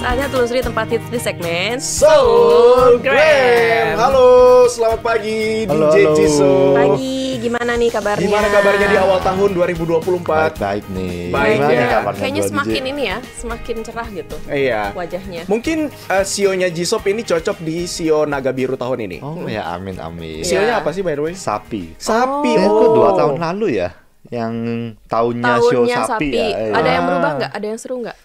Saatnya telusuri tempat hits di segmen Soulgram. Halo, selamat pagi Halo, DJ halo. Jisoo. Pagi, gimana nih kabarnya? Gimana kabarnya di awal tahun 2024? Baik nih. Baik, Gimana ya. kabarnya Kayaknya gua, semakin DJ? ini ya, semakin cerah gitu Iya. wajahnya. Mungkin CEO-nya Jisoo ini cocok di CEO Naga Biru tahun ini. Oh ya, amin amin. Iya. CEO-nya apa sih by the way? Sapi. Sapi. Kayaknya 2 tahun lalu ya, yang tahunnya show Tahunnya sapi, sapi. ya. Ada yang berubah nggak? Ada yang seru nggak?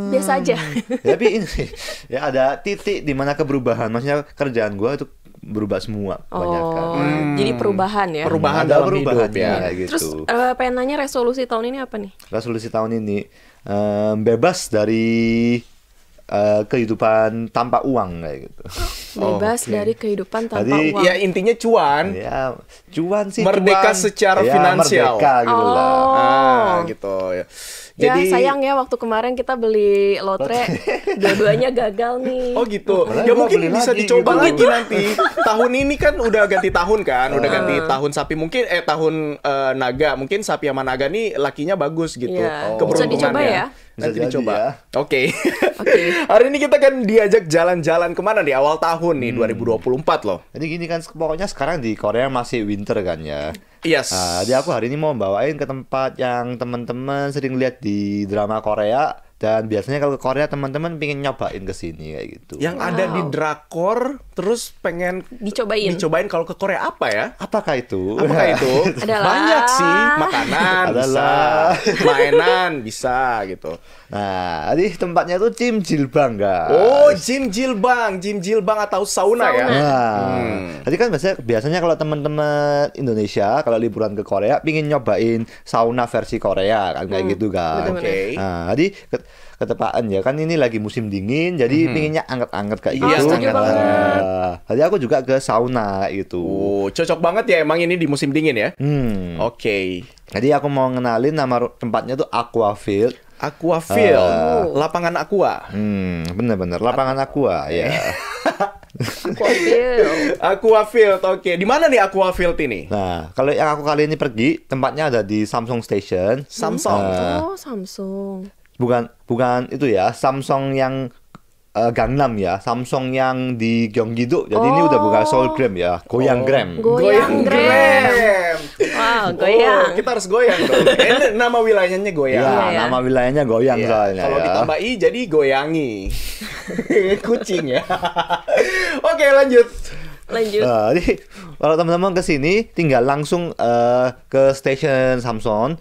Biasa aja. Tapi ini ya ada titik di mana keberubahan. Maksudnya kerjaan gua itu berubah semua kebanyakan. Oh, jadi perubahan ya. Perubahan Ada dalam perubahan hidup ya. kayak gitu. Terus pengen nanya resolusi tahun ini apa nih? Resolusi tahun ini bebas dari kehidupan tanpa uang kayak gitu. Bebas oke. dari kehidupan tanpa Tadi- uang. Ya intinya cuan. Ya, cuan sih. Merdeka cuan. secara Ya, finansial. Merdeka gitu lah. Oh. Gitu ya. Ya sayang ya waktu kemarin kita beli lotre dua-duanya gagal nih. Oh gitu. Malah Ya gua mungkin beli bisa lagi dicoba gitu. lagi nanti. Tahun ini kan udah ganti tahun kan, udah ganti tahun sapi. Mungkin tahun naga. Mungkin sapi sama naga nih lakinya bagus gitu. Iya. Keberuntungannya. Bisa dicoba ya? Bisa Nanti jadi dicoba. ya. Oke. Oke. Hari ini kita kan diajak jalan-jalan kemana nih awal tahun nih 2024 loh. Jadi gini kan, pokoknya sekarang di Korea masih winter kan ya. Yes. Jadi aku hari ini mau bawain ke tempat yang teman-teman sering lihat di drama Korea. Dan biasanya kalau ke Korea teman-teman pengen nyobain ke sini kayak gitu. Yang ada di drakor terus pengen Dicobain. kalau ke Korea apa ya? Apakah itu? Apakah itu? Adalah- Banyak sih, makanan Adalah- bisa, mainan bisa gitu. Nah, jadi tempatnya tuh Jilbang guys. Oh, Jim Jilbang atau sauna ya? Sauna. Nah, jadi kan biasanya kalau teman-teman Indonesia kalau liburan ke Korea pingin nyobain sauna versi Korea kan kayak gitu kan. betul-betul. Oke. Nah, jadi ketepaan ya kan ini lagi musim dingin jadi pinginnya anget-anget kayak Iya, gitu. setuju banget. Jadi aku juga ke sauna kayak gitu. Oh, cocok banget ya emang ini di musim dingin ya? Oke. Jadi aku mau ngenalin nama tempatnya tuh Aquafield. Aquafield, lapangan aqua. Bener-bener lapangan aqua ya. Aquafield. Aquafield, oke. Di mana nih Aquafield ini? Nah, kalau yang aku kali ini pergi tempatnya ada di Samsung Station. Samsung. Oh, Samsung. Bukan itu ya, Samsung yang Gangnam ya, Samsung yang di Gyeonggi-do. Jadi ini udah bukan Soulgram ya, Goyanggram. Goyang Gram. Wow, goyang. Oh, kita harus goyang dong. Nama wilayahnya goyang. Ya, Iya. nama wilayahnya goyang Iya. soalnya Kalau ya. ditambah i jadi goyangi. Kucing ya. Oke, lanjut. Lanjut. Jadi kalau teman-teman ke sini tinggal langsung ke stasiun Samsung,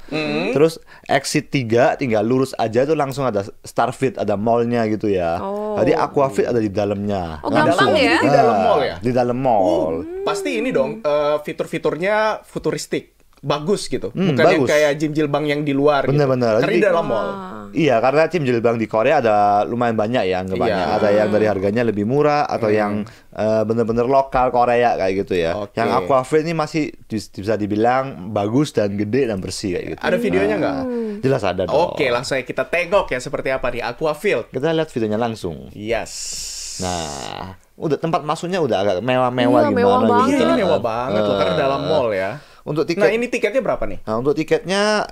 terus exit 3 tinggal lurus aja tuh langsung ada Starfit, ada mallnya gitu ya. Oh. Jadi Aquafit ada di dalamnya. Oh, gampang Langsung. ya? Di dalam mall ya? Di dalam mall. Pasti ini dong, fitur-fiturnya futuristik. Bagus gitu. Bukan yang bagus. kayak Jim Jilbang yang di luar Bener-bener. gitu. Karena di Jadi- dalam mall. Iya, karena Jilbang di Korea ada lumayan banyak ya, anggapannya. Iya. Ada yang dari harganya lebih murah atau yang bener-bener lokal Korea kayak gitu ya. Oke. Yang Aquafit ini masih bisa dibilang bagus dan gede dan bersih kayak gitu. Ada videonya nggak? Jelas ada dong. Oke, langsung aja kita tengok ya seperti apa nih Aquafield. Kita lihat videonya langsung. Yes. Nah, udah tempat masuknya udah agak mewah-mewah Iya, gimana mewah gitu. banget. Iya, ini mewah banget loh karena dalam mall ya. Untuk Nah, tiket, ini tiketnya berapa nih? untuk tiketnya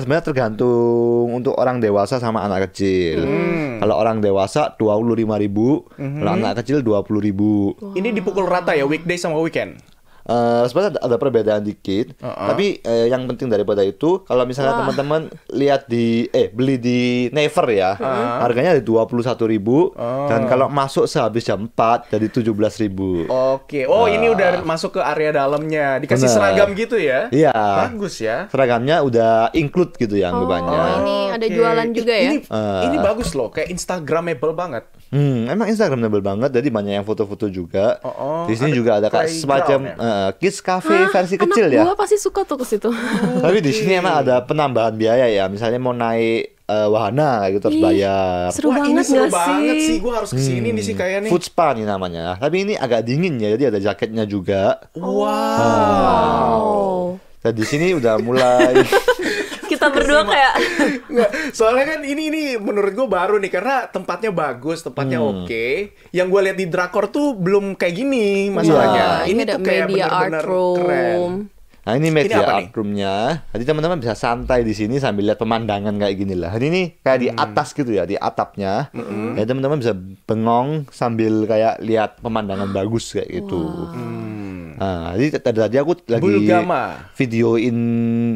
sebenarnya tergantung untuk orang dewasa sama anak kecil. Kalau orang dewasa 25.000, kalau anak kecil 20.000. Ini dipukul rata ya weekday sama weekend. Sebenarnya ada perbedaan dikit, tapi yang penting daripada itu, kalau misalnya teman-teman lihat beli di Naver ya, harganya ada 21.000, dan kalau masuk sehabis jam 4 jadi 17.000. Oke. Oh, ini udah masuk ke area dalamnya. Dikasih Bener. seragam gitu ya? Iya. Bagus ya. Seragamnya udah include gitu ya anggapannya. Oh, ini ada Oke. jualan juga ya? Ini bagus loh, kayak Instagramable banget. Emang Instagramable banget, jadi banyak yang foto-foto juga. Di sini ada juga ada kayak playground semacam kids cafe versi kecil ya. Gua pasti suka tuh ke situ. Tapi di sini emang ada penambahan biaya ya. Misalnya mau naik wahana kayak gitu harus Ih, bayar. Seru Wah, ini banget seru nggak banget sih? sih. Gue harus kesini nih sih kayak nih. Food spa nih namanya. Tapi ini agak dingin ya, jadi ada jaketnya juga. Wow. Dan di sini udah mulai Kita berdua kayak Nggak, soalnya kan ini menurut gue baru nih karena tempatnya bagus, tempatnya oke. Yang gue lihat di drakor tuh belum kayak gini masalahnya. Wah, ini ada tuh kayak media bener-bener art room. keren. Nah ini Ini media apa nih? art room-nya. Jadi teman-teman bisa santai di sini sambil lihat pemandangan kayak gini lah. Jadi ini kayak di atas gitu ya, di atapnya. Jadi teman-teman bisa bengong sambil kayak lihat pemandangan bagus kayak gitu. Nah, jadi tadi aku lagi Bulgama. videoin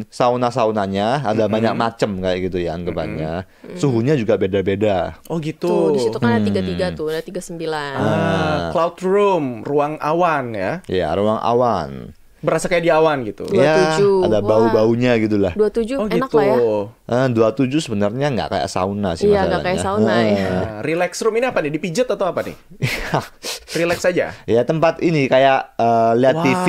sauna-saunanya, ada banyak macam kayak gitu ya anggapannya. Suhunya juga beda-beda. Oh gitu. Tuh, di situ kan ada 33 tuh, ada 39. Cloud room, ruang awan ya. Ya, ruang awan. Berasa kayak di awan gitu. 27. Ya, ada Wah. bau-baunya gitu lah. 27 Oh enak gitu. lah ya. 27 sebenarnya nggak kayak sauna sih Iya, masalahnya. nggak kayak sauna ya. Nah, relax room ini apa nih? Dipijat atau apa nih? Relax aja. Ya tempat ini kayak lihat Wow. TV,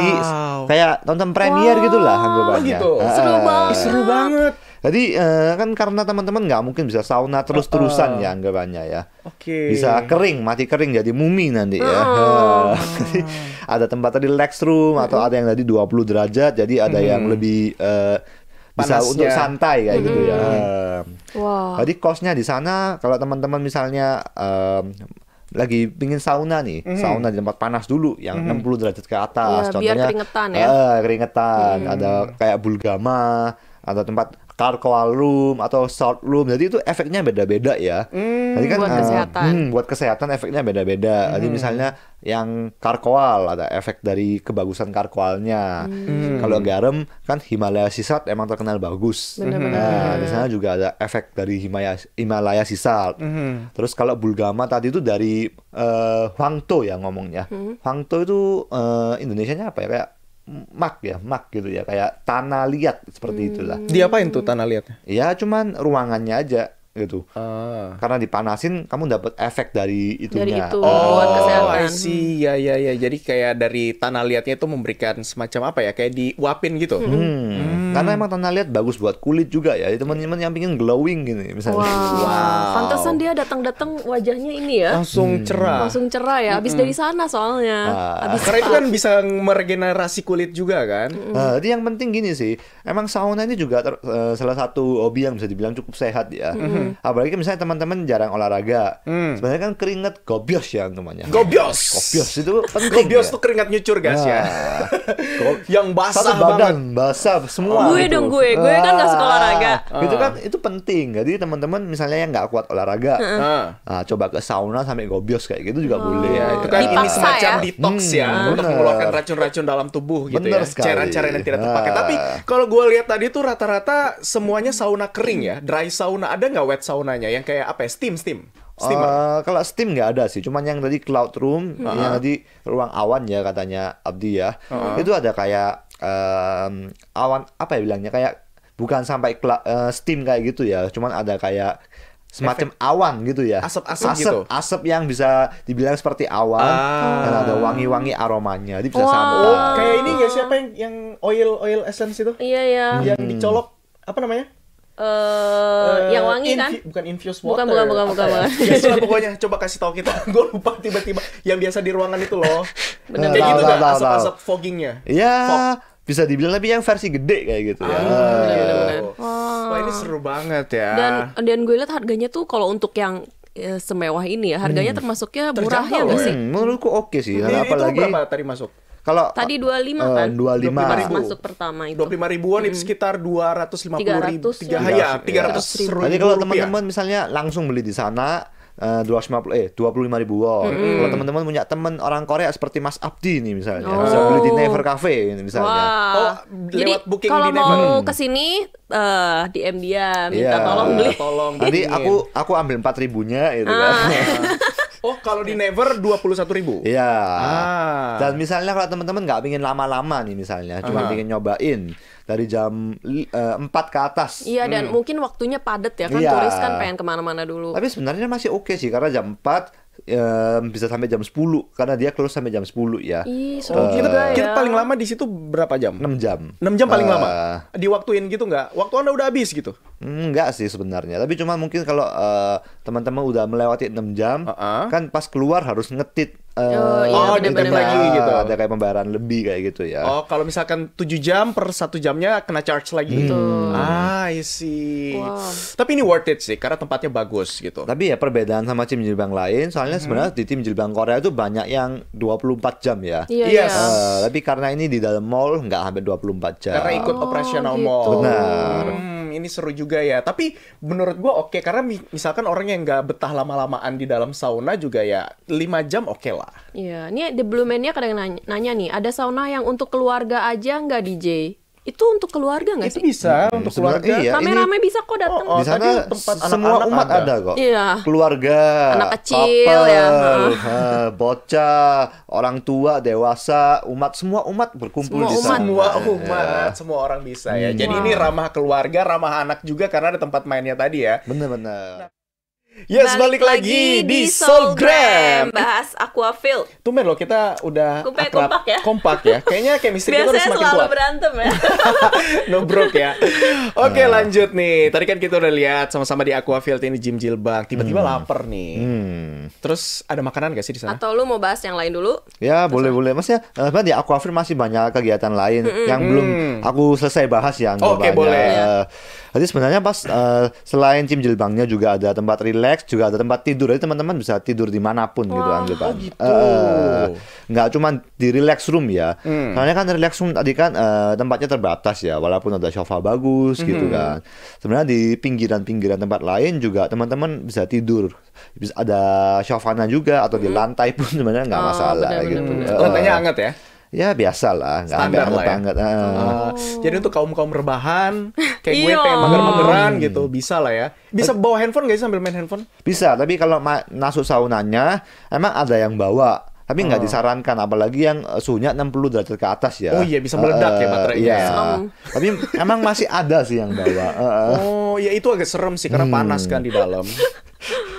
kayak nonton premier gitu lah anggapannya. Oh gitu. Seru banget. Seru banget. Jadi kan karena teman-teman nggak mungkin bisa sauna terus-terusan ya anggapannya ya. Oke. Bisa kering, mati kering jadi mumi nanti ya. Jadi ada tempat relax room atau ada yang tadi 20 derajat, jadi ada yang lebih bisa Panasnya. untuk santai kayak gitu ya. Wah. Jadi kosnya di sana kalau teman-teman misalnya lagi pingin sauna nih, sauna di tempat panas dulu yang 60 derajat ke atas. Iya, biar keringetan ya. Keringetan. Ada kayak Bulgama, ada tempat Carcoal room atau Salt room. Jadi itu efeknya beda-beda ya. Jadi kan Buat kesehatan. buat kesehatan efeknya beda-beda. Jadi misalnya yang Carcoal ada efek dari kebagusan Carcoalnya. Kalau garam kan Himalaya Sea Salt emang terkenal bagus. Nah, di sana juga ada efek dari Himalaya Sea Salt. Terus kalau Bulgama tadi itu dari Hwangto ya ngomongnya. Hwangto itu Indonesianya apa ya? Kayak mak gitu ya, kayak tanah liat seperti itulah. Diapain tuh tanah liatnya? Ya cuman ruangannya aja gitu. Ah. Karena dipanasin kamu dapat efek dari itunya. Dari itu. Buat I kesehatan. see. Ya. Jadi kayak dari tanah liatnya itu memberikan semacam apa ya? Kayak diuapin gitu. Karena emang tanah liat bagus buat kulit juga ya. Jadi teman-teman yang pingin glowing gini misalnya. Wow. Pantesan dia datang-datang wajahnya ini ya. Langsung cerah. Langsung cerah ya. Habis dari sana soalnya. Habis Karena itu kan bisa meregenerasi kulit juga kan. Nah, jadi yang penting gini sih, emang sauna ini juga salah satu hobi yang bisa dibilang cukup sehat ya. Apalagi misalnya teman-teman jarang olahraga, sebenarnya kan keringat gobios ya namanya. Gobios. Gobios itu penting. Gobios ya. tuh keringat nyucur guys ya. Yang Satu basah badan banget. basah semua. Gue gitu. dong gue kan gak suka olahraga. Itu kan itu penting. Jadi teman-teman misalnya yang nggak kuat olahraga, coba ke sauna sampai gobios kayak gitu juga boleh. Ya, itu kan ini Dipaksa semacam ya? detox ya untuk bener. mengeluarkan racun-racun dalam tubuh gitu Bener ya. sekali. Cairan-cairan yang tidak terpakai. Tapi kalau gue lihat tadi tuh rata-rata semuanya sauna kering ya, dry sauna. Ada nggak wet saunanya yang kayak apa ya? Steamer. Kalau steam nggak ada sih, cuman yang tadi cloud room, yang tadi ruang awan ya katanya Abdi ya, itu ada kayak awan apa ya bilangnya, kayak bukan sampai steam kayak gitu ya, cuman ada kayak semacam awan gitu ya, Asap-asap gitu? asap yang bisa dibilang seperti awan, dan ada wangi-wangi aromanya, jadi bisa Wow. santai. Oh, kayak ini nggak siapa yang oil essence itu? Iya ya. Yang dicolok apa namanya? Yang wangi kan? Bukan infused Bukan, water. bukan. Apa ya? Ya sudah, pokoknya coba kasih tahu kita. Gue lupa tiba-tiba yang biasa di ruangan itu loh. Bener. Kayak gitu nggak Tahu. asap-asap foggingnya? Ya, Fog. bisa dibilang tapi yang versi gede kayak gitu ya. bener-bener. Wah, ini seru banget ya. Dan gue lihat harganya tuh kalau untuk yang semewah ini ya, harganya termasuknya murah ya Terjangkau nggak ya? sih? Menurutku oke sih, Ini itu apalagi berapa tadi masuk? kalau Tadi 25 kan? 25. Pas masuk pertama itu. 25 ribuan itu sekitar 250 ribu. 300 ya. Ya, 300 ribu. Jadi ribu kalau rupiah. teman-teman misalnya langsung beli di sana 25.000 won. Kalau teman-teman punya teman orang Korea seperti Mas Abdi nih misalnya, bisa beli di Never Cafe ini misalnya. Wah. Oh, Jadi lewat booking kalau di Never. mau kesini DM dia minta Iya. tolong beli. Tolong Nanti bookingin. aku ambil 4.000-nya gitu kan. Oh, kalau di Never 21 ribu. Iya. Ah. Dan misalnya kalau teman-teman nggak pingin lama-lama nih misalnya, cuma pingin nyobain dari jam 4 ke atas. Iya, dan mungkin waktunya padat ya kan, Iya. turis kan pengen kemana-mana dulu. Tapi sebenarnya masih oke sih karena jam 4 bisa sampai jam 10 karena dia close sampai jam 10 ya. Ih, seru Kita, juga ya. kita paling lama di situ berapa jam? 6 jam. 6 jam paling Eh, lama. Diwaktuin gitu nggak? Waktu Anda udah habis gitu. Enggak sih sebenarnya, tapi cuma mungkin kalau teman-teman udah melewati 6 jam, kan pas keluar harus ngetit dendam lagi gitu. Ada kayak pembayaran lebih kayak gitu ya. Oh, kalau misalkan 7 jam per 1 jamnya kena charge lagi. I see. Wow. Tapi ini worth it sih karena tempatnya bagus gitu. Tapi ya perbedaan sama tim jilbang lain, soalnya sebenarnya di tim jilbang Korea itu banyak yang 24 jam ya. Iya, Yes. iya. Tapi karena ini di dalam mall nggak hampir 24 jam. Karena ikut operasional gitu. mall. Benar. Ini seru juga ya. Tapi menurut gua oke karena misalkan orang yang nggak betah lama-lamaan di dalam sauna juga ya 5 jam oke lah. Iya, ini The Blue Man-nya kadang nanya nih, ada sauna yang untuk keluarga aja nggak DJ? Itu untuk keluarga nggak Itu sih? bisa untuk sebenarnya keluarga. iya. Rame-rame bisa kok datang. Oh, Di sana tadi tempat semua anak-anak umat ada. ada kok. Iya. Keluarga, Anak kecil, ya. bocah, orang tua, dewasa, semua umat berkumpul Semua di umat. sana. Semua Ya. umat, semua orang bisa ya. Jadi Wow. ini ramah keluarga, ramah anak juga karena ada tempat mainnya tadi ya. Bener-bener. Yes, balik lagi di Soulgram. Bahas Aquafil. Tumben loh kita udah akrab, Kompak ya? kompak ya. Kayaknya chemistry kita udah Biasanya semakin selalu kuat. berantem ya. Nubruk ya. Oke, lanjut nih. Tadi kan kita udah lihat sama-sama di Aquafield ini Jim Jilbang. Tiba-tiba lapar nih. Terus ada makanan gak sih di sana? Atau lu mau bahas yang lain dulu? Ya boleh-boleh. Maksudnya sebenarnya di Aquafil masih banyak kegiatan lain yang belum aku selesai bahas ya. Oke, boleh. Jadi sebenarnya pas selain Jim Jilbangnya juga ada tempat relax, juga ada tempat tidur. Jadi teman-teman bisa tidur dimanapun gitu anggapan. Oh, gitu. Nggak cuma di relax room ya. Soalnya kan relax room tadi kan tempatnya terbatas ya, walaupun ada sofa bagus gitu kan. Sebenarnya di pinggiran-pinggiran tempat lain juga teman-teman bisa tidur. Bisa ada sofanya juga atau di lantai pun sebenarnya nggak masalah benar, gitu. benar. Lantainya hangat ya? Ya biasa lah, nggak sampai Standar lah ya? banget. Jadi untuk kaum-kaum rebahan, kayak gue Iya. pengen mager-mageran gitu, bisa lah ya. Bisa bawa handphone gak sih sambil main handphone? Bisa, tapi kalau masuk saunanya emang ada yang bawa. Tapi nggak disarankan, apalagi yang suhunya 60 derajat ke atas ya. Oh iya, bisa meledak ya baterainya Iya. ya. Tapi emang masih ada sih yang bawa. Oh, ya itu agak serem sih karena panas kan di dalam.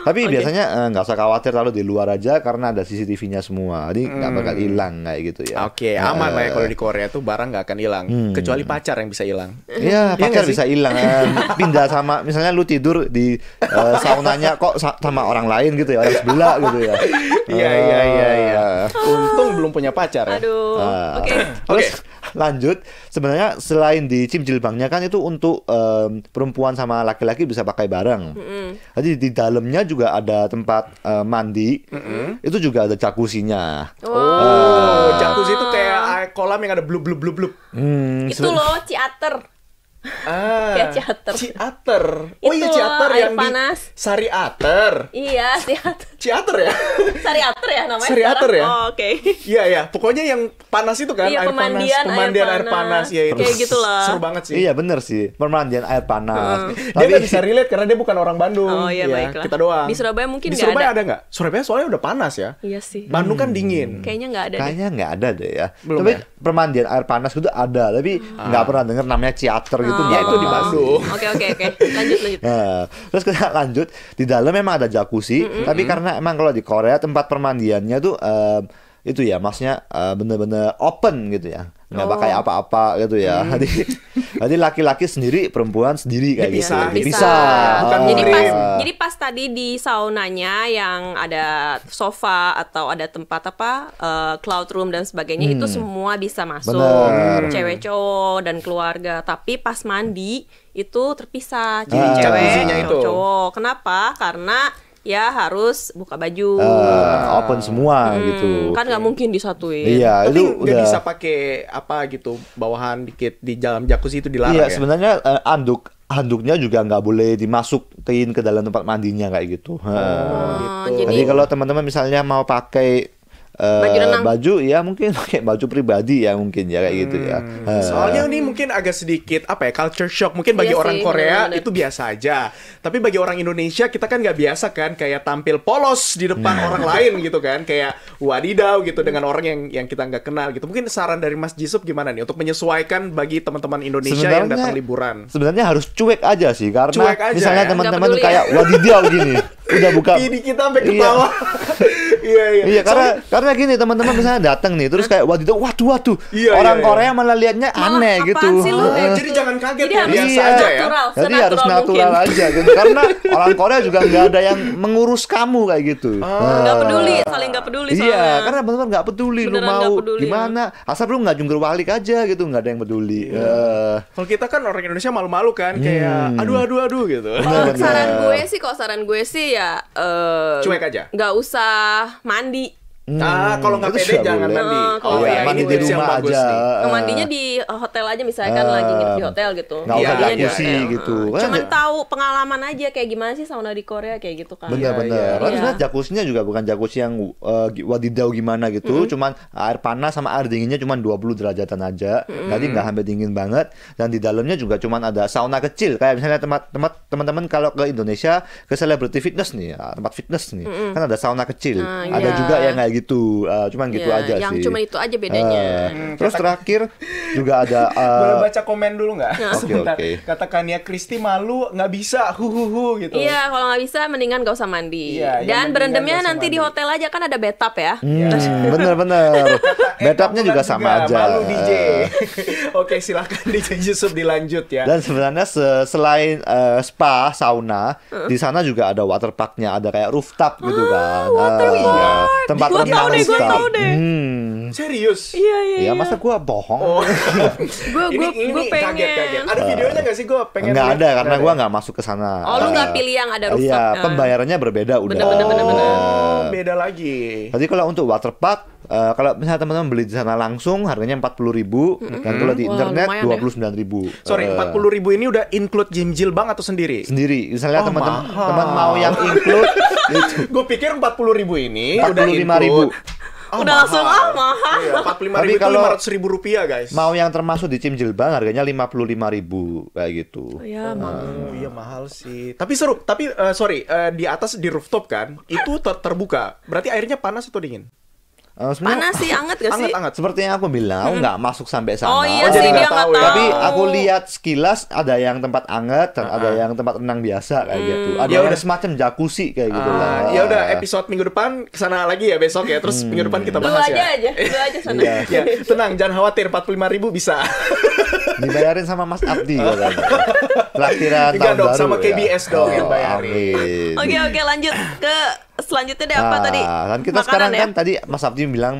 Tapi biasanya nggak usah khawatir kalau di luar aja karena ada CCTV-nya semua. Jadi nggak bakal hilang kayak gitu ya. Oke, aman lah ya kalau di Korea tuh barang nggak akan hilang, kecuali pacar yang bisa hilang. Iya, Iya pacar nggak sih? bisa hilang. Pindah sama, misalnya lu tidur di saunanya kok sama orang lain gitu ya, orang sebelah gitu ya. Iya. Untung belum punya pacar ya. Aduh. Oke. Terus lanjut, sebenarnya selain di Jim Jilbangnya kan itu untuk perempuan sama laki-laki bisa pakai bareng. Jadi di dalamnya juga ada tempat mandi. Itu juga ada jacuzzinya. Oh, jacuzzi itu kayak air kolam yang ada blub blub blub blub. Itu loh ciater. Kayak ciater. Ciater. Oh iya, Itu ciater loh, yang air panas. di Sari Ater. Iya, ciater. Ciater ya? Sariater ya namanya Sariater sekarang? ya? Oh, oke. Iya. Pokoknya yang panas itu kan, Iya, air panas. Pemandian air panas. Ya, itu Kayak gitu lah. seru banget sih. Iya bener sih, pemandian air panas. Dia nggak bisa relate karena dia bukan orang Bandung. Oh iya, Ya, baiklah. kita doang. Di Surabaya mungkin Di nggak Surabaya ada. ada nggak? Surabaya soalnya udah panas ya. Iya sih. Bandung kan dingin. Kayaknya nggak ada deh. Kayaknya nggak ada deh ya. Belum Tapi ya? pemandian air panas itu ada, tapi nggak pernah denger namanya ciater gitu. Ya nggak itu di pernah Bandung. Oke. Lanjut. Nah, terus kita lanjut di dalam memang ada jacuzzi, tapi karena emang kalau di Korea tempat permandiannya tuh itu ya, maksudnya bener-bener open gitu ya, nggak pakai apa-apa gitu ya. Jadi laki-laki sendiri, perempuan sendiri kayak bisa, gitu. bisa. Bukan Jadi pas tadi di saunanya yang ada sofa atau ada tempat cloud room dan sebagainya itu semua bisa masuk. Bener. Cewek cowok dan keluarga. Tapi pas mandi itu terpisah jacuzzinya cewek itu. cowok. Kenapa? Karena ya harus buka baju. Open semua gitu. Kan nggak mungkin disatuin. Iya, Tapi itu nggak udah. bisa pakai apa gitu, bawahan dikit di dalam jacuzzi itu dilarang Iya, ya? sebenarnya handuknya juga nggak boleh dimasukin ke dalam tempat mandinya kayak gitu. gitu. Jadi kalau teman-teman misalnya mau pakai Baju renang. baju ya mungkin pakai baju pribadi ya mungkin ya kayak gitu ya. Soalnya ini mungkin agak sedikit culture shock. Mungkin bagi Iya orang sih, Korea bener-bener. itu biasa aja. Tapi bagi orang Indonesia kita kan nggak biasa kan kayak tampil polos di depan orang lain gitu kan. Kayak wadidaw gitu dengan orang yang kita nggak kenal gitu. Mungkin saran dari Mas Jisup gimana nih untuk menyesuaikan bagi teman-teman Indonesia yang datang liburan? Sebenarnya harus cuek aja sih, karena Cuek aja misalnya ya? teman-teman Nggak peduli kayak wadidaw gini, udah buka. Ini kita sampai Iya. ketawa. Iya, karena gini teman-teman misalnya datang nih terus kayak waduh, Iya, orang iya. Korea malah liatnya aneh Apaan gitu. sih lu? Jadi jangan kaget Jadi ya, harus biasa aja ya. natural, Jadi harus natural mungkin. aja gitu. Karena orang Korea juga nggak ada yang mengurus kamu kayak gitu. Nggak peduli, saling nggak peduli soalnya. Iya, karena benar-benar nggak peduli lu Beneran mau nggak peduli, gimana. Asal lu nggak jungkir balik aja gitu, nggak ada yang peduli. Kalau kita kan orang Indonesia malu-malu kan, kayak aduh gitu. Bener-bener. Saran gue sih ya Cuek aja. nggak usah mandi. Kalau nggak itu pede juga jangan boleh. mandi. Kalau Iya, ya, mandi ini di tips yang rumah bagus aja. nih. Mandinya di hotel aja misalkan lagi nginep di hotel gitu. Nggak usah Iya, jacuzzi iya. gitu. Cuman tahu pengalaman aja kayak gimana sih sauna di Korea kayak gitu kan. Bener-bener. Karena Iya. sebenarnya jacuzzinya juga bukan jacuzzi yang wadidaw gimana gitu, cuman air panas sama air dinginnya cuman 20 derajatan aja. Jadi nggak sampai dingin banget. Dan di dalamnya juga cuman ada sauna kecil. Kayak misalnya teman-teman kalau ke Indonesia ke Celebrity Fitness nih, tempat fitness nih, kan ada sauna kecil. Ada iya. juga yang kayak gitu. Cuman gitu Iya, aja yang sih. cuma itu aja bedanya. Terus terakhir juga ada Boleh baca komen dulu nggak? Sebentar. Oke. Katakan ya Kristi malu nggak bisa huhuhu gitu. Iya, kalau nggak bisa mendingan gak usah mandi. Iya, yang Dan mendingan berendamnya nggak usah nanti di mandi. hotel aja kan ada bathtub ya. Bener-bener. Bathtubnya kamu juga kan sama aja. Malu DJ. Oke, silakan DJ Yusuf dilanjut ya. Dan sebenarnya selain spa, sauna, di sana juga ada water parknya, ada kayak rooftop gitu kan. water Iya. park. Tempat Gua renang tahu deh, gua rooftop. tahu deh. Serius? Iya. Ya masa gua bohong? Oh. Gue ini pengen. kaget. Ada videonya nggak sih? Gue pengen. Nggak lihat. ada karena Nggak gua ada. nggak masuk ke sana. Oh, lu nggak pilih yang ada rooftop. Iya, pembayarannya berbeda udah. Bener. Oh, beda lagi. Jadi kalau untuk water park, kalau misalnya teman-teman beli di sana langsung harganya 40.000 dan kalau di Wah, internet lumayan ya. 29.000. Sorry, 40.000 ini udah include jilbang atau sendiri? Sendiri. Misalnya Oh, teman-teman mahal. mau yang include itu Gue pikir 40.000 ini udah 45.000. include. Oh, Udah langsung mahal. Iya, 45.000 Tapi itu kalau 500.000 rupiah guys. mau yang termasuk di Cimjilbang harganya 55.000 kayak gitu. Ya, Oh iya mahal sih. Tapi seru. Tapi sorry, di atas di rooftop kan itu terbuka. Berarti airnya panas atau dingin? Sebenarnya panas sih, anget gak sih? Anget-anget. seperti yang aku bilang, aku nggak masuk sampai sana. Oh iya jadi sih, nggak dia nggak tahu tahu. ya. Tapi aku lihat sekilas ada yang tempat anget dan ada yang tempat renang biasa kayak gitu. Ada Ya yang udah. semacam jacuzzi kayak gitu lah. Ya udah episode minggu depan kesana lagi ya besok ya. Terus minggu depan kita Dulu bahas aja ya. sana. Iya. Ya, tenang, jangan khawatir 45.000 bisa. Dibayarin sama Mas Abdi katanya. Traktiran Enggak tahun dong, baru sama ya. KBS dong yang Amin. bayarin. Oke, lanjut ke selanjutnya deh apa tadi? Dan kita Makanan sekarang ya? kan tadi Mas Abdi bilang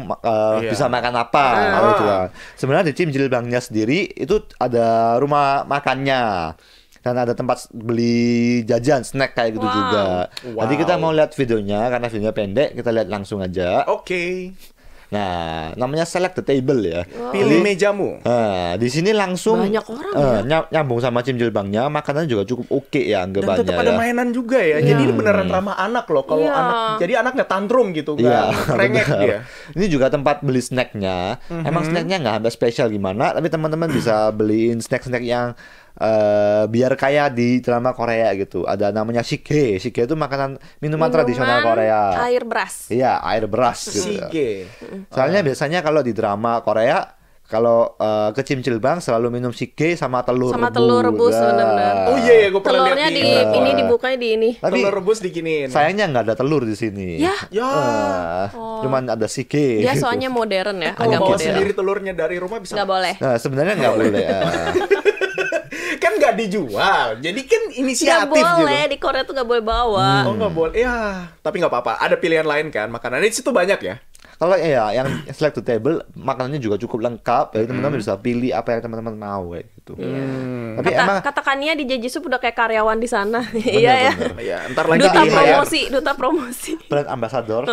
Iya. bisa makan apa gitu kan. Sebenarnya di Cimjilbangnya sendiri itu ada rumah makannya. Dan ada tempat beli jajan, snack kayak gitu Wow. juga. Nanti Wow. kita mau lihat videonya karena videonya pendek, kita lihat langsung aja. Oke. Nah, namanya select the table ya. Pilih mejamu. Nah, di sini langsung Banyak orang nyambung sama Cimjilbangnya, makanannya juga cukup oke ya Dan anggapannya tetap ada ya. mainan juga ya. Jadi ini beneran ramah anak loh. Kalau Iya. anak, jadi anaknya tantrum gitu Iya, kan. Rengek benar. dia. Ini juga tempat beli snacknya. Emang snacknya nggak sampai spesial gimana, tapi teman-teman bisa beliin snack-snack yang biar kayak di drama Korea gitu. Ada namanya shige. Shige itu minuman tradisional Korea. Air beras. Iya, air beras gitu. Sige. Soalnya biasanya kalau di drama Korea kalau ke Cimjilbang selalu minum shige sama telur Sama telur rebus, Nah. bener-bener. Oh iya ya, gue pernah lihat Telurnya di di ini dibukanya di ini. Tapi telur rebus diginiin. sayangnya nggak ada telur di sini. Ya. Ya. Cuman ada shige. Dia gitu. soalnya modern ya, Kalau agak bawa modern. sendiri telurnya dari rumah bisa. Nggak boleh. Nah, sebenarnya nggak boleh. Kan nggak dijual. Jadi kan Nggak inisiatif boleh, gitu. di Korea tuh nggak boleh bawa. Oh nggak boleh. Ya, tapi nggak apa-apa. Ada pilihan lain kan makanan. Di situ banyak ya. Kalau ya yang select to table makanannya juga cukup lengkap, jadi teman-teman bisa pilih apa yang teman-teman mau kayak gitu. Tapi emang Kata Kania di Jeju udah kayak karyawan di sana. Iya ya. bener. Ya, ntar lagi Duta di promosi, duta promosi. brand ambassador.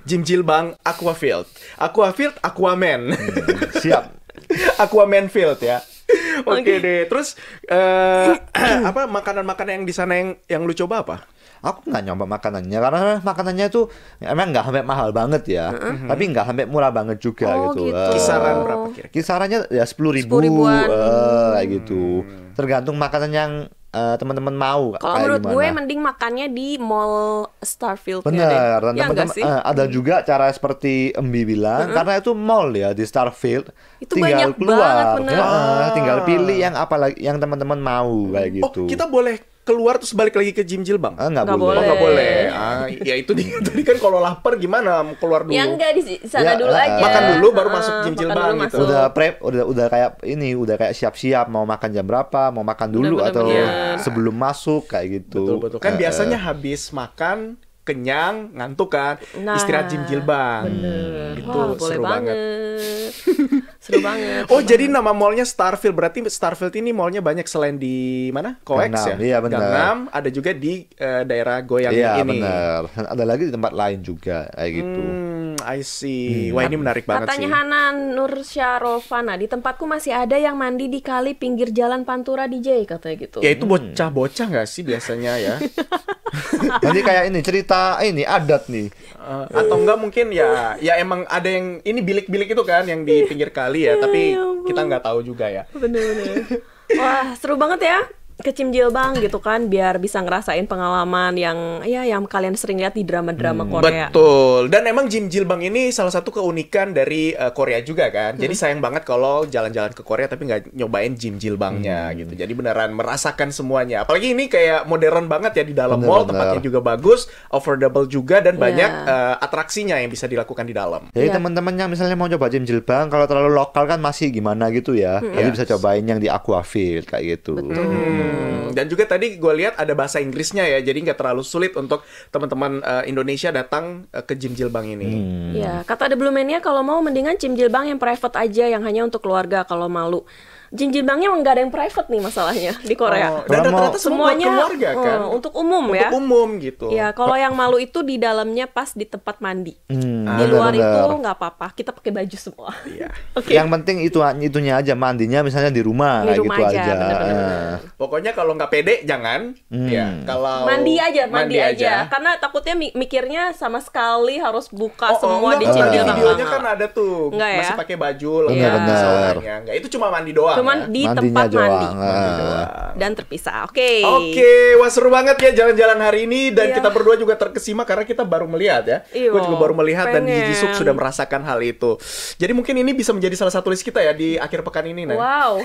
Jilbang Aquafield. Aquafield Aquaman. Siap. Aquaman Field ya. Oke deh. Terus apa makanan-makanan yang di sana yang lu coba apa? Aku nggak nyoba makanannya karena makanannya itu emang nggak sampai mahal banget ya, tapi nggak sampai murah banget juga Oh, gitu. gitu. Kisaran berapa kira-kira? Kisarannya ya 10.000 10.000-an. kayak gitu. Tergantung makanan yang teman-teman mau. Kalau kayak menurut gimana. gue mending makannya di Mall Starfield. Bener, dan Ya teman-teman nggak sih? ada juga cara seperti Embi bilang, karena itu mall ya di Starfield, Itu tinggal banyak keluar, banget, bener. tinggal pilih yang apa lagi yang teman-teman mau kayak gitu. Oh, kita boleh keluar terus balik lagi ke Jim Jilbang? Nggak Nggak boleh. Oh, nggak boleh. Ya itu tadi kan kalau lapar gimana keluar dulu. Ya enggak di sana Ya, dulu aja. makan dulu baru masuk Jim Makan Jilbang dulu gitu. masuk. Udah prep, udah kayak ini, udah kayak siap-siap mau makan jam berapa, mau makan dulu Bener-bener, atau bener. sebelum masuk kayak gitu. Betul. Kan biasanya habis makan kenyang, ngantuk kan, Nah, istirahat Jim Jilbang. Bener. Itu Wah, boleh seru banget. Seru banget. Oh, jadi nama mallnya Starfield. Berarti Starfield ini mallnya banyak selain di mana? Coex ya? Gangnam, iya, benar. Gangnam, ada juga di daerah Goyang Iya ini. benar. Dan ada lagi di tempat lain juga kayak gitu. I see. Wah, ini menarik banget Katanya sih. Hanan Nursyarofana, di tempatku masih ada yang mandi di kali pinggir jalan Pantura DJ, katanya gitu. Ya itu bocah-bocah nggak sih biasanya ya? Nanti kayak ini cerita ini adat nih. Atau enggak mungkin ya emang ada yang ini bilik-bilik itu kan yang di pinggir kali ya, tapi kita nggak tahu juga ya. Bener-bener. Wah, seru banget ya ke Jim Jilbang gitu kan, biar bisa ngerasain pengalaman yang kalian sering lihat di drama-drama Korea. Betul. Dan emang Jim Jilbang ini salah satu keunikan dari Korea juga kan. Jadi sayang banget kalau jalan-jalan ke Korea tapi nggak nyobain Jim Jilbangnya gitu. Jadi beneran merasakan semuanya. Apalagi ini kayak modern banget ya di dalam mall, tempatnya juga bagus, affordable juga dan banyak atraksinya yang bisa dilakukan di dalam. Jadi teman-teman yang misalnya mau coba Jim Jilbang, kalau terlalu lokal kan masih gimana gitu ya. Nanti bisa cobain yang di Aquafield kayak gitu. Dan juga tadi gue lihat ada bahasa Inggrisnya ya, jadi nggak terlalu sulit untuk teman-teman Indonesia datang ke Jim Jilbang ini. Ya, kata The Blue Man-nya kalau mau mendingan Jim Jilbang yang private aja, yang hanya untuk keluarga kalau malu. Jim Jilbangnya emang nggak ada yang private nih masalahnya di Korea. Dan rata-rata semua Semuanya keluarga kan. untuk umum ya. Untuk umum gitu. Ya, kalau yang malu itu di dalamnya pas di tempat mandi. Di luar benar. itu nggak apa-apa, kita pakai baju semua. Iya. Oke. Yang penting itunya aja, mandinya misalnya di rumah Di kayak rumah gitu aja, aja. bener-bener. Pokoknya kalau nggak pede jangan. Ya, kalau Mandi aja. Karena takutnya mikirnya sama sekali harus buka semua di Jim tadi Jilbang. videonya kan ada tuh Enggak ya? masih pakai baju lengkap Bener-bener. saunanya. Enggak, itu cuma mandi doang. Cuman ya. di Mandinya tempat mandi. doang. Dan terpisah. Oke. Oke, wah seru banget ya jalan-jalan hari ini dan Iya. kita berdua juga terkesima karena kita baru melihat ya. Iya, Gue juga baru melihat dan pengen. Jisuk sudah merasakan hal itu. Jadi mungkin ini bisa menjadi salah satu list kita ya di akhir pekan ini, Nan. Wow.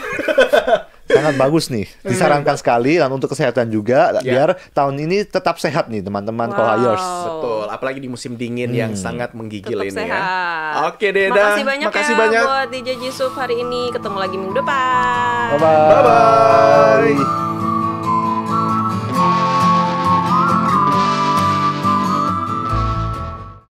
Sangat bagus nih. Disarankan sekali dan untuk kesehatan juga biar tahun ini tetap sehat nih teman-teman Wow. Kohayers. Betul, apalagi di musim dingin yang sangat menggigil Tetap ini sehat. ya. Oke deh, Makasih banyak makasih ya banyak. buat DJ Jisuk hari ini. Ketemu lagi minggu depan. Bye-bye. Bye-bye.